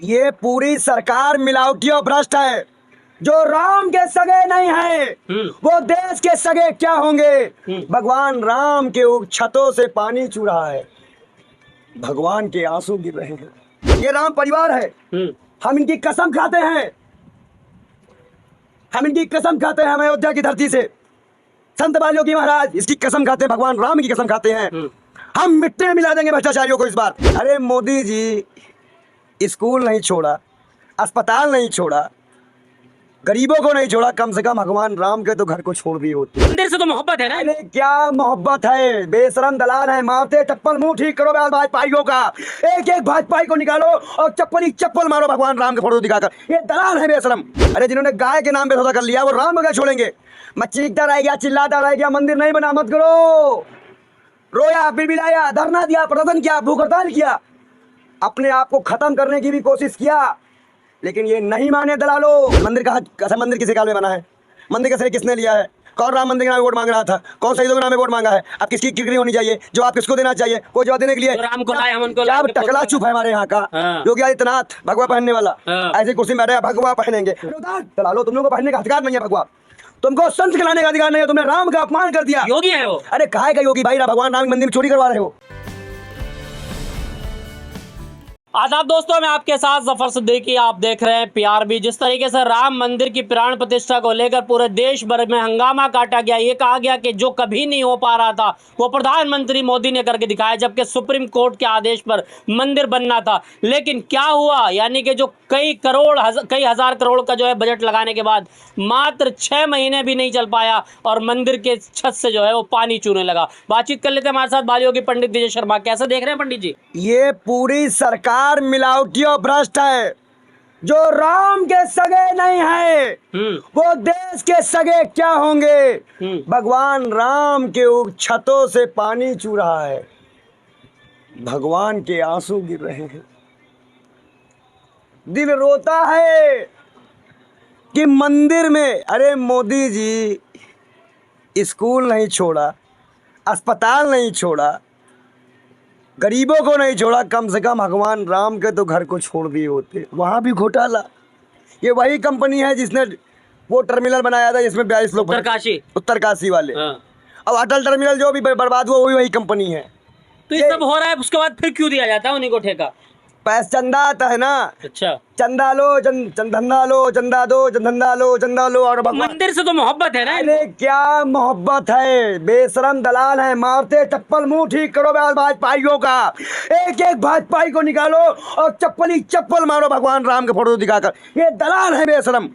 ये पूरी सरकार मिलावटी और भ्रष्ट है। जो राम के सगे नहीं है वो देश के सगे क्या होंगे। भगवान राम के छतों से पानी चू रहा है, भगवान के आंसू गिर रहे हैं। ये राम परिवार है। हम इनकी कसम खाते हैं, हम इनकी कसम खाते हैं। हम अयोध्या की धरती से संत बालियों की महाराज इसकी कसम खाते हैं, भगवान राम की कसम खाते हैं। हम मिट्टी में मिला देंगे भ्रष्टाचारियों को इस बार। अरे मोदी जी, स्कूल नहीं छोड़ा, अस्पताल नहीं छोड़ा, गरीबों को नहीं छोड़ा, कम से कम भगवान राम के तो घर को छोड़ दिए होते। मंदिर से तो मोहब्बत है ना। अरे क्या मोहब्बत है, बेशरम दलाल है, मारते चप्पल मुंह ठीक करो भाजपाइयों का। एक एक भाजपाई को निकालो और चप्पल ही चप्पल मारो भगवान राम के फोटो दिखाकर। ये दलाल है बेशरम। अरे जिन्होंने गाय के नाम पे सौदा कर लिया वो राम को छोड़ेंगे। मैं चीखता रह गया, चिल्लाता रह गया, मंदिर नहीं बना मत करो। रोया, बिलबिलाया, धरना दिया, प्रदर्शन किया, भूख हड़ताल किया, अपने आप को खत्म करने की भी कोशिश किया, लेकिन ये नहीं माने दलालों। मंदिर का मंदिर किसी काल में बना है? मंदिर का श्रेय किसने लिया है? कौन राम मंदिर के नाम वोट मांग रहा था? कौन शहीदों के नाम वोट मांगा है? अब किसकी किरकिरी होनी चाहिए? जो आप किसको देना चाहिए? कोई जवाब देने के लिए तो राम को लाए, हम उनको क्या लाए। टकला चुप है हमारे यहाँ का योगी आदित्यनाथ, भगवा पहनने वाला। ऐसी कुर्सी में बैठे हैं, भगवा पहनेंगे। दलालों, तुम लोगों को पहनने का अधिकार नहीं है भगवा, तुमको संत कहलाने का अधिकार नहीं है। तुमने राम का अपमान कर दिया। योगी है वो। अरे काहे का योगी भाई? भगवान राम के मंदिर में चोरी करवा रहे हो। आदाब दोस्तों, मैं आपके साथ जफर सिद्दीकी, आप देख रहे हैं पीआरबी। जिस तरीके से राम मंदिर की प्राण प्रतिष्ठा को लेकर पूरे देश भर में हंगामा काटा गया, ये कहा गया कि जो कभी नहीं हो पा रहा था वो प्रधानमंत्री मोदी ने करके दिखाया, जबकि सुप्रीम कोर्ट के आदेश पर मंदिर बनना था। लेकिन क्या हुआ, यानी कि जो कई हजार करोड़ का जो है बजट लगाने के बाद मात्र 6 महीने भी नहीं चल पाया और मंदिर के छत से जो है वो पानी चूने लगा। बातचीत कर लेते हैं हमारे साथ बालियों की पंडित विजय शर्मा। कैसे देख रहे हैं पंडित जी? ये पूरी सरकार मिलावटी और भ्रष्ट है। जो राम के सगे नहीं है वो देश के सगे क्या होंगे। भगवान राम के छतों से पानी चू रहा है, भगवान के आंसू गिर रहे हैं। दिल रोता है कि मंदिर में, अरे मोदी जी, स्कूल नहीं छोड़ा, अस्पताल नहीं छोड़ा, गरीबों को नहीं छोड़ा, कम से कम भगवान राम के तो घर को छोड़ दिए होते। वहां भी घोटाला। ये वही कंपनी है जिसने वो टर्मिनल बनाया था जिसमें 42 लोग, उत्तरकाशी वाले। अब अटल टर्मिनल जो भी बर्बाद हुआ वही कंपनी है। तो ये सब हो रहा है, उसके बाद फिर क्यों दिया जाता है उन्हीं को ठेका? पैसा चंदा आता है ना। अच्छा, चंदा लो, धंधा लो, चंदा दो, धंधा लो, चंदा लो। और मंदिर से तो मोहब्बत है ना। अरे क्या मोहब्बत है, बेशरम दलाल है, मारते चप्पल मुंह ठीक करो भाजपाइयों का। एक एक भाजपाई को निकालो और चप्पल ही चप्पल मारो भगवान राम के फोटो दिखाकर। ये दलाल है बेशरम।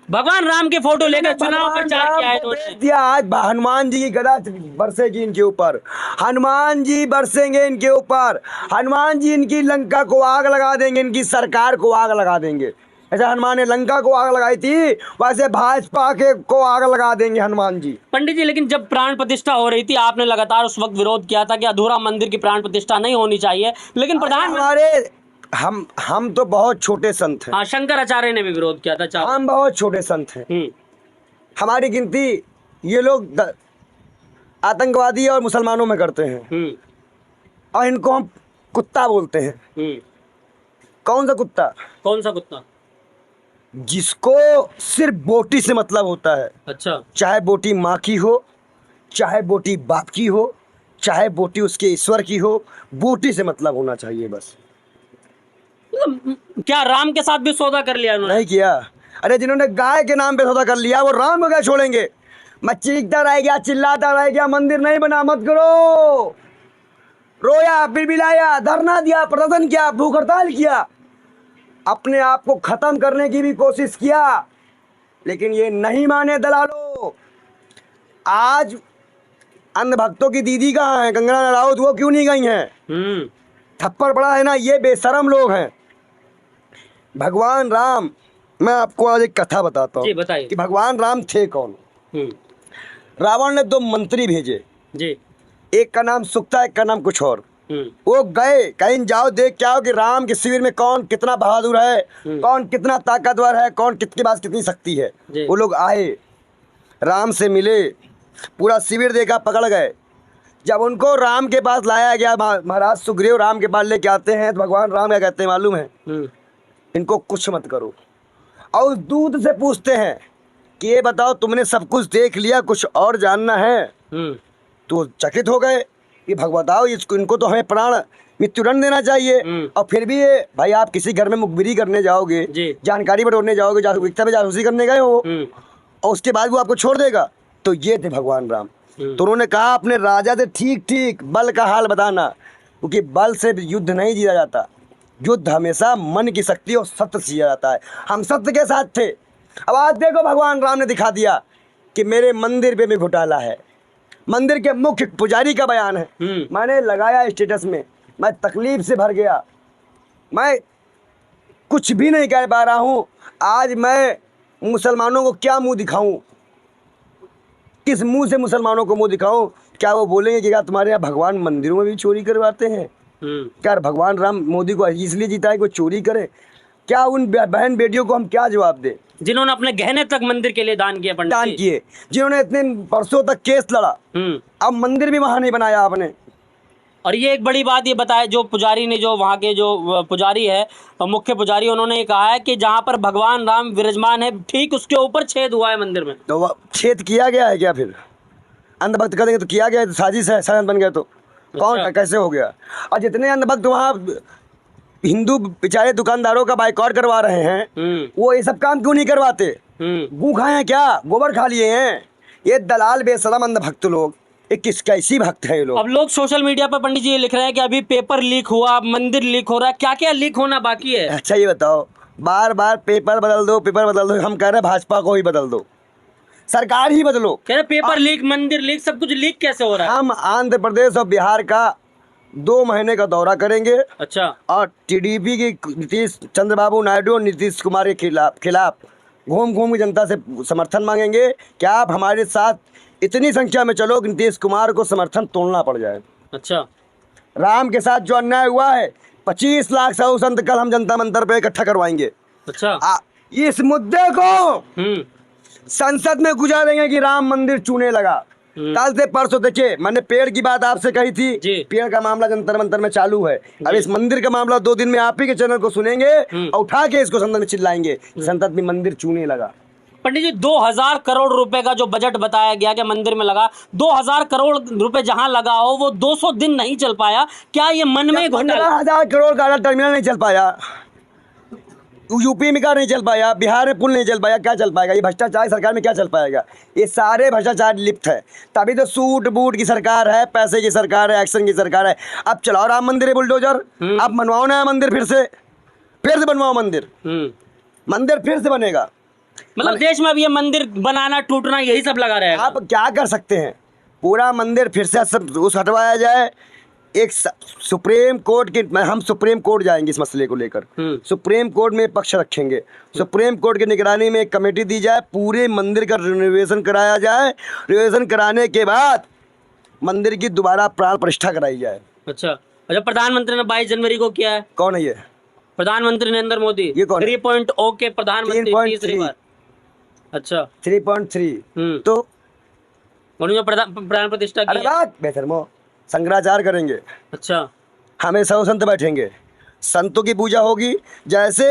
भगवान राम के फोटो लेकर चुनाव प्रचार किया है दिया। आज हनुमान जी की गदा बरसेगी इनके ऊपर, हनुमान जी बरसेंगे इनके ऊपर, हनुमान जी इनकी लंका को आग लगा देंगे, इनकी सरकार को आग लगा देंगे। ऐसा हनुमान ने लंका को आग लगाई थी, वैसे भाजपा के को आग लगा देंगे हनुमान जी। पंडित जी, लेकिन जब प्राण प्रतिष्ठा हो रही थी आपने लगातार उस वक्त विरोध किया था कि अधूरा मंदिर की प्राण प्रतिष्ठा नहीं होनी चाहिए, लेकिन हम तो बहुत छोटे संत हैं। हाँ, शंकराचार्य ने भी विरोध किया था। हम बहुत छोटे संत हैं। हमारी गिनती ये लोग आतंकवादी और मुसलमानों में करते हैं और इनको हम कुत्ता बोलते हैं। कौन सा कुत्ता? कौन सा कुत्ता? जिसको सिर्फ बोटी से मतलब होता है। अच्छा। चाहे बोटी माँ की हो, चाहे बोटी बाप की हो, चाहे बोटी उसके ईश्वर की हो, बोटी से मतलब होना चाहिए बस। क्या राम के साथ भी सौदा कर लिया उन्होंने? नहीं किया। अरे जिन्होंने गाय के नाम पे सौदा कर लिया वो राम को क्या छोड़ेंगे? मैं चीखता रह गया, चिल्लाता रह गया, मंदिर नहीं बना मत करो। रोया, बिलबिलाया, धरना दिया, प्रदर्शन किया, भूख हड़ताल किया, अपने आप को खत्म करने की भी कोशिश किया, लेकिन ये नहीं माने दलालों। आज अन्य भक्तों की दीदी कहाँ है? कंगना राउत, वो क्यों नहीं गई हैं? थप्पड़ पड़ा है ना। ये बेशरम लोग हैं। भगवान राम, मैं आपको आज एक कथा बताता हूँ कि भगवान राम थे कौन। रावण ने 2 मंत्री भेजे जी, एक का नाम सुक्ता, एक का नाम कुछ और। वो गए, कहीं जाओ देख क्या हो कि राम के शिविर में कौन कितना बहादुर है, कौन कितना ताकतवर है, कौन किसके पास कितनी शक्ति है। वो लोग आए, राम से मिले, पूरा शिविर देखा, पकड़ गए। जब उनको राम के पास लाया गया, महाराज सुग्रीव राम के पास लेके आते हैं, तो भगवान राम क्या कहते हैं मालूम है? इनको कुछ मत करो। और दूध से पूछते हैं कि ये बताओ तुमने सब कुछ देख लिया, कुछ और जानना है? तो चकित हो गए कि भगवताओ इसको, इनको तो हमें प्राण मृत्युदंड देना चाहिए। और फिर भी ये भाई, आप किसी घर में मुखबिरी करने जाओगे, जी। जानकारी बटोरने जाओगे, जासूसी करने गए हो, और उसके बाद वो आपको छोड़ देगा। तो ये थे भगवान राम। तो उन्होंने कहा अपने राजा से ठीक ठीक बल का हाल बताना, क्योंकि बल से युद्ध नहीं जीता जाता, युद्ध हमेशा मन की शक्ति और सत्य से जीता जाता है। हम सत्य के साथ थे। अब आज देखो भगवान राम ने दिखा दिया कि मेरे मंदिर पे भी घोटाला है। मंदिर के मुख्य पुजारी का बयान है, मैंने लगाया स्टेटस में, मैं तकलीफ से भर गया, मैं कुछ भी नहीं कह पा रहा हूँ। आज मैं मुसलमानों को क्या मुंह दिखाऊं, किस मुंह से मुसलमानों को मुंह दिखाऊं? क्या वो बोलेंगे कि क्या तुम्हारे यहाँ भगवान मंदिरों में भी चोरी करवाते हैं? क्या भगवान राम मोदी को इसलिए जीता है कि वो चोरी करे? क्या उन बहन बेटियों को हम क्या जवाब दें जिन्होंने अपने गहने तक मंदिर के लिए दान किए, पंडित दान जी? किए, जिन्होंने इतने वर्षों तक केस लड़ा, अब मंदिर भी वहां नहीं बनाया आपने। और ये एक बड़ी बात ये बताया, जो पुजारी ने, जो वहाँ के जो पुजारी है, मुख्य पुजारी, उन्होंने ये कहा है कि जहाँ पर भगवान राम विराजमान है ठीक उसके ऊपर छेद हुआ है मंदिर में। तो वह छेद किया गया है क्या? फिर अंधभक्त कर देंगे तो किया गया है, तो साजिश है, साजिश बन गया तो कौन कैसे हो गया? और जितने अंधभक्त वहाँ हिंदू बेचारे दुकानदारों का बाइकआउट करवा रहे हैं, वो ये सब काम क्यों नहीं करवाते? गू खाए हैं क्या? गोबर खा लिए हैं? ये दलाल बेशरम अंधभक्त लोग, ये किस कैसी भक्त है ये लोग? अब लोग सोशल मीडिया पर पंडित जी ये लिख रहे हैं कि अभी पेपर लीक हुआ, मंदिर लीक हो रहा है, क्या क्या लीक होना बाकी है? अच्छा ये बताओ, बार बार पेपर बदल दो, पेपर बदल दो, हम कह रहे हैं भाजपा को ही बदल दो, सरकार ही बदलो। कह रहे पेपर लीक, मंदिर लीक, सब कुछ लीक कैसे हो रहा है? हम आंध्र प्रदेश और बिहार का 2 महीने का दौरा करेंगे। अच्छा। और टीडीपी की नीतीश चंद्रबाबू नायडू और नीतीश कुमार के खिलाफ घूम घूम के जनता से समर्थन मांगेंगे कि आप हमारे साथ इतनी संख्या में चलो कि नीतीश कुमार को समर्थन तोड़ना पड़ जाए। अच्छा। राम के साथ जो अन्याय हुआ है, 25 लाख साधु संत कल हम जनता मंतर पे इकट्ठा करवाएंगे। अच्छा। इस मुद्दे को संसद में गुजारेंगे कि राम मंदिर चूने लगा। कल से परसों देखिए, मैंने पेड़ की बात आपसे कही थी, पेड़ का मामला जंतर मंतर में चालू है। अब इस मंदिर का मामला 2 दिन में आप ही के चैनल को सुनेंगे और उठा के इसको संसद में चिल्लाएंगे, संसद में मंदिर चूने लगा। पंडित जी, 2000 करोड़ रुपए का जो बजट बताया गया कि मंदिर में लगा, 2000 करोड़ रुपए जहां लगा हो वो 200 दिन नहीं चल पाया। क्या ये मन में घोटाला? 15,000 करोड़ का टर्मिनल नहीं चल पाया, यूपी में का नहीं चल पाया, बिहार में पुल नहीं चल पाया, क्या चल पाएगा? ये भ्रष्टाचार सरकार में क्या चल पाएगा? ये सारे भ्रष्टाचार लिप्त है, तभी तो सूट बूट की सरकार है, पैसे की सरकार है, एक्शन की सरकार है। अब चलाओ राम मंदिर है बुलडोजर, अब बनवाओ ना मंदिर, फिर से बनवाओ मंदिर, मंदिर फिर से बनेगा। मतलब देश में अब ये मंदिर बनाना टूटना यही सब लगा रहेगा। आप क्या कर सकते हैं? पूरा मंदिर फिर से सब उस हटवाया जाए। एक सुप्रीम कोर्ट के, हम सुप्रीम कोर्ट जाएंगे इस मसले को लेकर, सुप्रीम कोर्ट में पक्ष रखेंगे, सुप्रीम कोर्ट की निगरानी में एक कमेटी दी जाए, पूरे मंदिर का रिनोवेशन कराया जाए, रिनोवेशन कराने के बाद मंदिर की दोबारा प्राण प्रतिष्ठा कराई जाए। अच्छा। प्रधानमंत्री ने 22 जनवरी को किया है। कौन है ये? प्रधानमंत्री नरेंद्र मोदी। ये कौन? 3.0 के प्रधानमंत्री, 3.3 बार। अच्छा। 3.3 तो उन्होंने प्राण प्रतिष्ठा की। बेहतर शंकराचार्य करेंगे। अच्छा। हमें साधु संत बैठेंगे, संतों की पूजा होगी। जैसे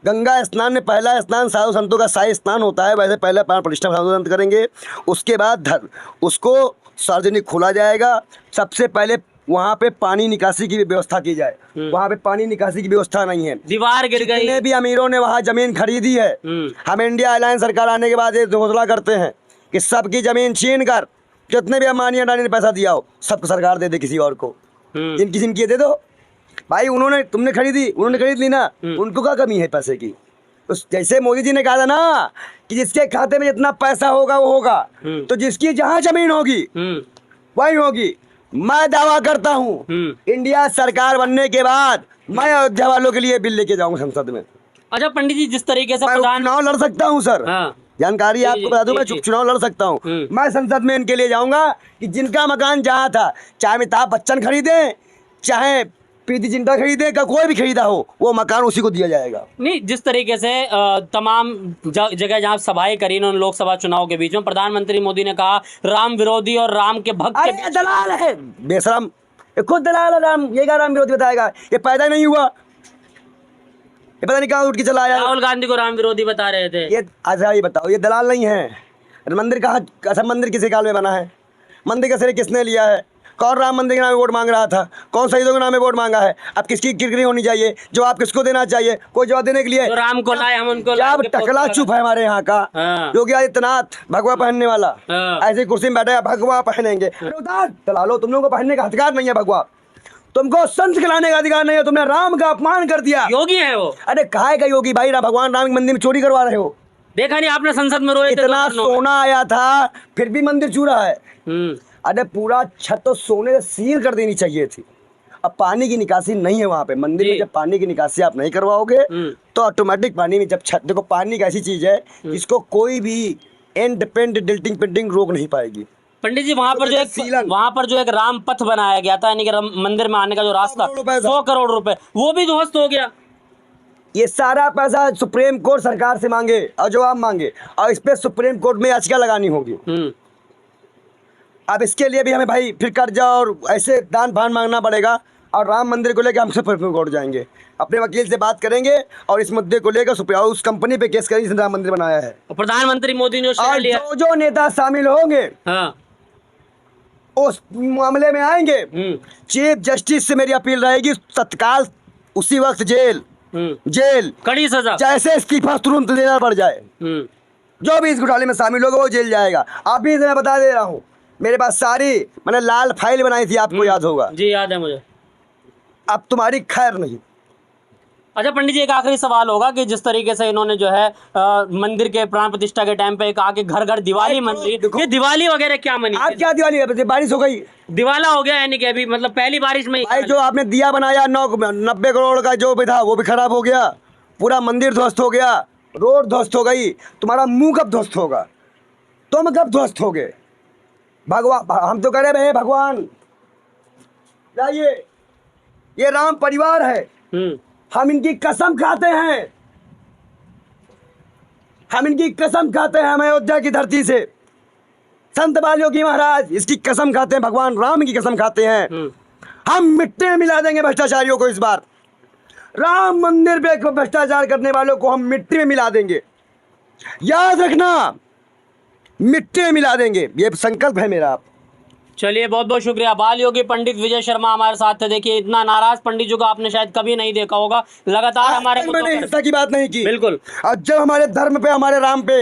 गंगा स्नान में पहला स्नान साधु संतों का शाही स्नान होता है, वैसे पहले प्राण प्रतिष्ठा साधु संत करेंगे। उसके बाद उसको सार्वजनिक खोला जाएगा। सबसे पहले वहाँ पे पानी निकासी की व्यवस्था की जाए। वहाँ पे पानी निकासी की व्यवस्था नहीं है, दीवार गिर गई। जितने भी अमीरों ने वहाँ जमीन खरीदी है, हम इंडिया अलायंस सरकार आने के बाद ये घोषणा करते हैं कि सबकी जमीन छीन कर, जितने भी अंबानी अडानी ने पैसा दिया हो सबको सरकार दे दे किसी और को, जिनकी दे दो भाई। तुमने खरीदी, उन्होंने खरीद ली ना, उनको क्या कमी है पैसे की? तो जैसे मोदी जी ने कहा था ना कि जिसके खाते में जितना पैसा होगा वो होगा, तो जिसकी जहाँ जमीन होगी वही होगी। मैं दावा करता हूँ इंडिया सरकार बनने के बाद मैं अयोध्या वालों के लिए बिल लेके जाऊंगा संसद में। अच्छा पंडित जी, जिस तरीके से चुनाव लड़ सकता हूँ सर, जानकारी आपको बता दूं, मैं चुनाव लड़ सकता हूँ। मैं संसद में इनके लिए जाऊंगा कि जिनका मकान जहाँ था, चाहे अमिताभ बच्चन खरीदे, चाहे प्रीति जिंटा खरीदे, का कोई भी खरीदा हो, वो मकान उसी को दिया जाएगा। नहीं, जिस तरीके से तमाम जगह जहाँ सभाएं करी उन्होंने लोकसभा चुनाव के बीच में, प्रधानमंत्री मोदी ने कहा राम विरोधी और राम के भक्त। अरे दलाल है बेशरम, खुद दलाल है राम, ये क्या राम विरोधी बताएगा? ये पैदा नहीं हुआ, ये पता नहीं कहाँ उठ के चला आया। राहुल गांधी को राम विरोधी बता रहे थे। ये अच्छा ये बताओ, ये दलाल नहीं है? मंदिर कहाँ, अच्छा मंदिर किसी काल में बना है? मंदिर का श्रेय किसने लिया है? कौन राम मंदिर के नाम में वोट मांग रहा था? कौन शहीदों के नाम में वोट मांगा है? अब किसकी किरकिरी होनी चाहिए? जवाब किसको देना चाहिए? कोई जवाब देने के लिए तो राम को लाए, हम उनको क्या लाए, टकला चुप है हमारे यहाँ का? हाँ। योगी आदित्यनाथ भगवा पहनने वाला, हाँ। ऐसी कुर्सी में बैठा है भगवा पहनेंगे। अरे उतार दलालो, तुम लोगों को पहनने का अधिकार नहीं है भगवा, तुमको संत कहलाने का अधिकार नहीं है। तुमने राम का अपमान कर दिया। योगी है वो। अरे काहे का योगी भाई? भगवान राम के मंदिर में चोरी करवा रहे हो। देखा नहीं आपने संसद में रोए थे? इतना सोना आया था फिर भी मंदिर चूरा है। हम्म। अरे पूरा छत तो सोने से सील कर देनी चाहिए थी। अब पानी की निकासी नहीं है वहां पे मंदिर में। जब पानी की निकासी आप नहीं करवाओगे तो ऑटोमेटिक पानी में, जब छत, देखो पानी एक ऐसी चीज है जिसको कोई भी इंडिपेंडेंट डिल्टिंग पेंटिंग रोक नहीं पाएगी। पंडित जी वहाँ पर जो एक राम पथ बनाया गया था, यानी कि मंदिर में आने का जो रास्ता, 100 करोड़ रुपए, वो भी ध्वस्त हो गया। ये सारा पैसा सुप्रीम कोर्ट सरकार से मांगे और जवाब मांगे, और इस पे सुप्रीम कोर्ट में याचिका लगानी होगी। अब इसके लिए भी हमें भाई फिर कर्जा और ऐसे दान फान मांगना पड़ेगा, और राम मंदिर को लेकर हम सुप्रीम कोर्ट जाएंगे, अपने वकील से बात करेंगे और इस मुद्दे को लेकर उस कंपनी पे केस करेंगे जिसने राम मंदिर बनाया है। प्रधानमंत्री मोदी ने और जो नेता शामिल होंगे हाँ। उस मामले में आएंगे, चीफ जस्टिस से मेरी अपील रहेगी तत्काल उसी वक्त जेल कड़ी सजा, जैसे इस्तीफा तुरंत देना पड़ जाए। जो भी इस घोटाले में शामिल होगा वो जेल जाएगा। अभी से मैं बता दे रहा हूँ, मेरे पास सारी, मैंने लाल फाइल बनाई थी, आपको याद होगा। जी याद है मुझे। अब तुम्हारी खैर नहीं। अच्छा पंडित जी, एक आखिरी सवाल होगा कि जिस तरीके से इन्होंने जो है मंदिर के प्राण प्रतिष्ठा के टाइम पे एक आके घर घर दिवाली मन ली, ये दिवाली वगैरह क्या मनी? आज क्या दिवाली है? बारिश हो गई, दिवाला हो गया, यानी कि अभी मतलब पहली बारिश में भाई जो आपने दिया बनाया 90 करोड़ का जो भी था वो भी खराब हो गया, पूरा मंदिर ध्वस्त हो गया, रोड ध्वस्त हो गई। तुम्हारा मुंह कब ध्वस्त होगा? तुम कब ध्वस्त होगे? भगवान, हम तो कह रहे हैं भगवान जाइए, ये राम परिवार है, हम इनकी कसम खाते हैं, हम इनकी कसम खाते हैं, हम अयोध्या की धरती से संत बालियों की महाराज इसकी कसम खाते हैं, भगवान राम की कसम खाते हैं। हम मिट्टी में मिला देंगे भ्रष्टाचारियों को। इस बार राम मंदिर पे भ्रष्टाचार करने वालों को हम मिट्टी में मिला देंगे, याद रखना, मिट्टी में मिला देंगे, ये संकल्प है मेरा। चलिए बहुत बहुत शुक्रिया। बाल योगी पंडित विजय शर्मा हमारे साथ थे। देखिए इतना नाराज पंडित जी को आपने शायद कभी नहीं देखा होगा, लगातार हमारे मैंने हिंसा की बात नहीं की। बिल्कुल। और जब हमारे धर्म पे, हमारे राम पे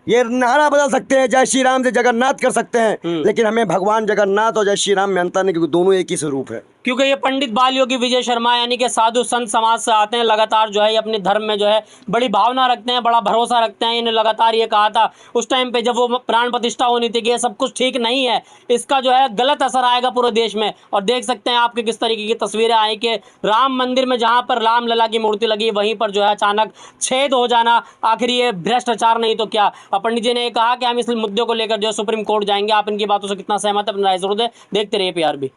ये नारा बदल सकते हैं, जय श्री राम से जगन्नाथ कर सकते हैं, लेकिन हमें भगवान जगन्नाथ और जय श्री राम में अंतर नहीं, क्योंकि दोनों एक ही स्वरूप है। क्योंकि ये पंडित बाल योगी विजय शर्मा यानी कि साधु संत समाज से आते हैं, लगातार जो है ये अपने धर्म में जो है बड़ी भावना रखते हैं, बड़ा भरोसा रखते हैं। इन्हें लगातार ये कहा था उस टाइम पे जब वो प्राण प्रतिष्ठा होनी थी कि ये सब कुछ ठीक नहीं है, इसका जो है गलत असर आएगा पूरे देश में। और देख सकते हैं आपके किस तरीके की तस्वीरें आई कि राम मंदिर में जहाँ पर राम लला की मूर्ति लगी वहीं पर जो है अचानक छेद हो जाना। आखिर ये भ्रष्टाचार नहीं तो क्या? और पंडित जी ने कहा कि हम इस मुद्दे को लेकर जो सुप्रीम कोर्ट जाएंगे। आप इनकी बातों से कितना सहमत है अपनी राय जरूर दें। देखते रहिए PRB।